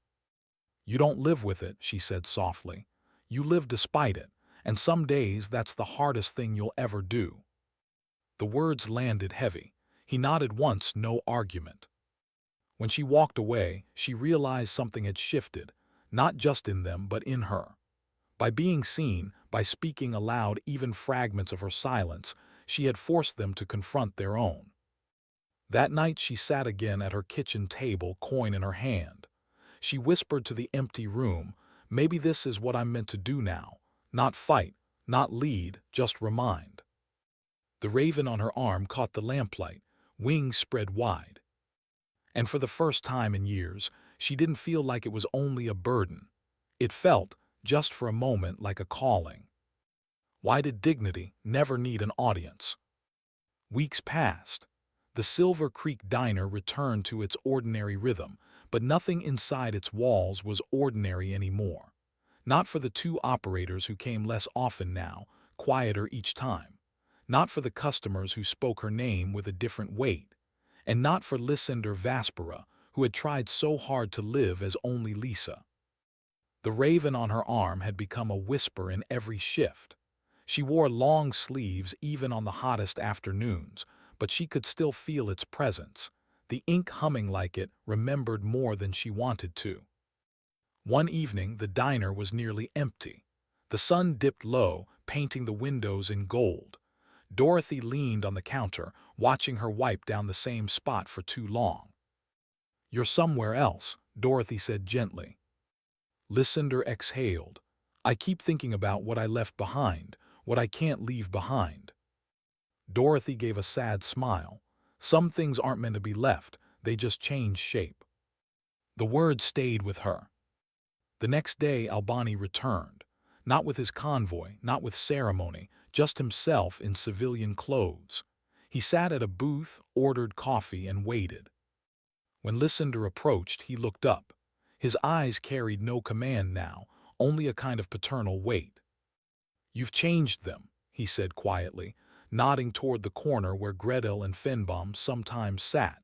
You don't live with it, she said softly. You live despite it, and some days that's the hardest thing you'll ever do. The words landed heavy. He nodded once, no argument. When she walked away, she realized something had shifted, not just in them, but in her. By being seen, by speaking aloud even fragments of her silence, she had forced them to confront their own. That night she sat again at her kitchen table, coin in her hand. She whispered to the empty room, maybe this is what I'm meant to do now. Not fight, not lead, just remind. The raven on her arm caught the lamplight, wings spread wide. And for the first time in years, she didn't feel like it was only a burden. It felt, just for a moment, like a calling. Why did dignity never need an audience? Weeks passed. The Silver Creek diner returned to its ordinary rhythm, but nothing inside its walls was ordinary anymore. Not for the two operators who came less often now, quieter each time. Not for the customers who spoke her name with a different weight. And not for Lisandre Vaspera, who had tried so hard to live as only Lisa. The raven on her arm had become a whisper in every shift. She wore long sleeves even on the hottest afternoons, but she could still feel its presence. The ink humming like it remembered more than she wanted to. One evening, the diner was nearly empty. The sun dipped low, painting the windows in gold. Dorothy leaned on the counter, watching her wipe down the same spot for too long. You're somewhere else, Dorothy said gently. Lisandre exhaled. I keep thinking about what I left behind, what I can't leave behind. Dorothy gave a sad smile. Some things aren't meant to be left, they just change shape. The word stayed with her. The next day Albani returned, not with his convoy, not with ceremony, just himself in civilian clothes. He sat at a booth, ordered coffee, and waited. When Lisandre approached, he looked up. His eyes carried no command now, only a kind of paternal weight. You've changed them, he said quietly, nodding toward the corner where Gretel and Fenbaum sometimes sat.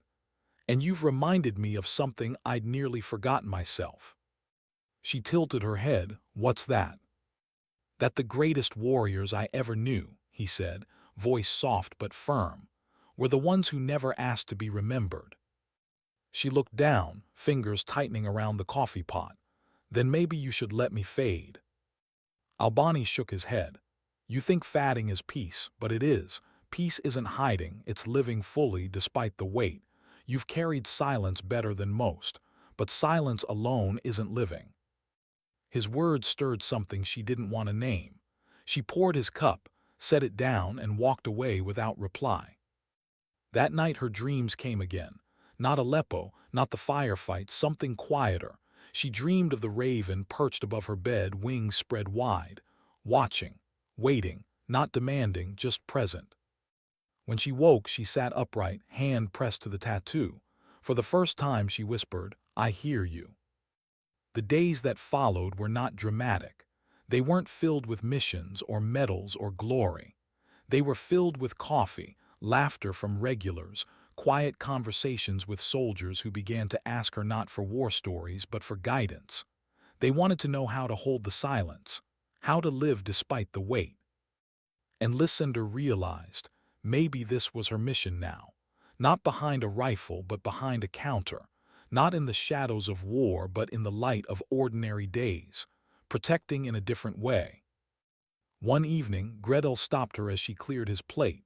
And you've reminded me of something I'd nearly forgotten myself. She tilted her head. What's that? That the greatest warriors I ever knew, he said, voice soft but firm, were the ones who never asked to be remembered. She looked down, fingers tightening around the coffee pot. Then maybe you should let me fade. Albani shook his head. You think fading is peace, but it is. Peace isn't hiding, it's living fully despite the weight. You've carried silence better than most, but silence alone isn't living. His words stirred something she didn't want to name. She poured his cup, set it down, and walked away without reply. That night her dreams came again. Not Aleppo, not the firefight, something quieter. She dreamed of the raven perched above her bed, wings spread wide, watching, waiting, not demanding, just present. When she woke, she sat upright, hand pressed to the tattoo. For the first time she whispered, "I hear you." The days that followed were not dramatic. They weren't filled with missions or medals or glory. They were filled with coffee, laughter from regulars, quiet conversations with soldiers who began to ask her not for war stories but for guidance. They wanted to know how to hold the silence, how to live despite the weight. And Lisandre realized maybe this was her mission now. Not behind a rifle but behind a counter. Not in the shadows of war but in the light of ordinary days. Protecting in a different way. One evening, Gretel stopped her as she cleared his plate.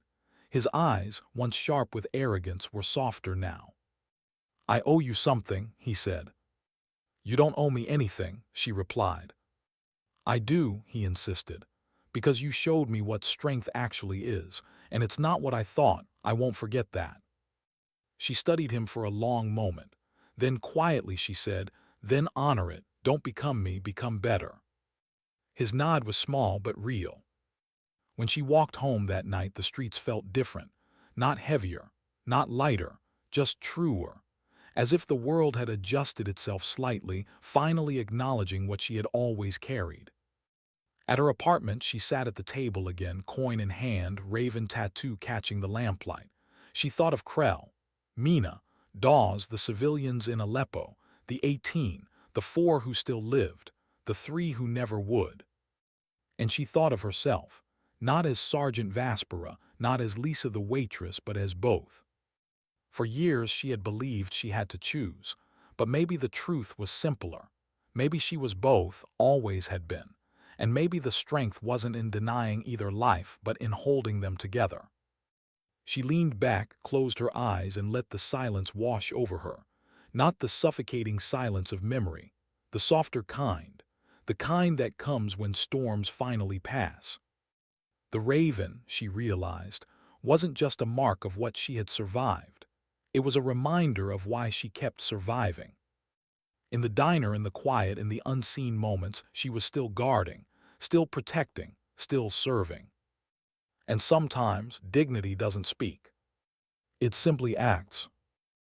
His eyes, once sharp with arrogance, were softer now. "I owe you something," he said. "You don't owe me anything," she replied. "I do," he insisted, "because you showed me what strength actually is, and it's not what I thought. I won't forget that." She studied him for a long moment. Then quietly she said, "Then honor it. Don't become me, become better." His nod was small but real. When she walked home that night, the streets felt different. Not heavier, not lighter, just truer. As if the world had adjusted itself slightly, finally acknowledging what she had always carried. At her apartment, she sat at the table again, coin in hand, raven tattoo catching the lamplight. She thought of Krell, Mina, Dawes, the civilians in Aleppo, the 18, the 4 who still lived, the 3 who never would. And she thought of herself, not as Sergeant Vaspera, not as Lisa the waitress, but as both. For years she had believed she had to choose, but maybe the truth was simpler. Maybe she was both, always had been, and maybe the strength wasn't in denying either life but in holding them together. She leaned back, closed her eyes, and let the silence wash over her. Not the suffocating silence of memory, the softer kind, the kind that comes when storms finally pass. The raven, she realized, wasn't just a mark of what she had survived. It was a reminder of why she kept surviving. In the diner, in the quiet, in the unseen moments, she was still guarding, still protecting, still serving. And sometimes dignity doesn't speak. It simply acts.